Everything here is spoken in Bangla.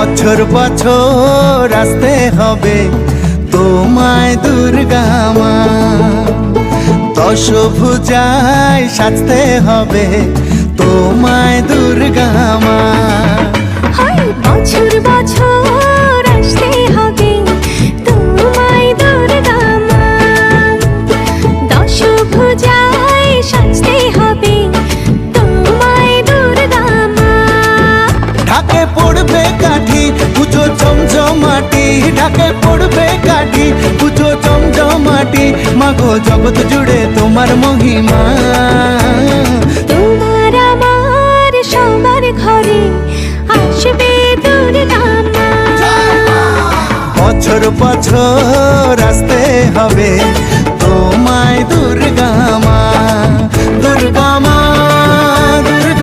বছর বছর আসতে হবে তোমায় দুর্গা মা, দশভুজায় সাজতে হবে তোমায় দুর্গা মা। বছর বছর আসতে হবে তোমায় দুর্গা মা, দশভুজায় সাজতে হবে তোমায় দুর্গা মা। ঢাকে পড়বে কাঠি পুজো জমজমাটি, ঢাকে পড়বে কাঠি পুজো জমজমাটি, মাগো জগৎ জুড়ে তোমার মহিমা। তোমার আমার সবার ঘরে আসবে দুর্গা মা। বছর বছর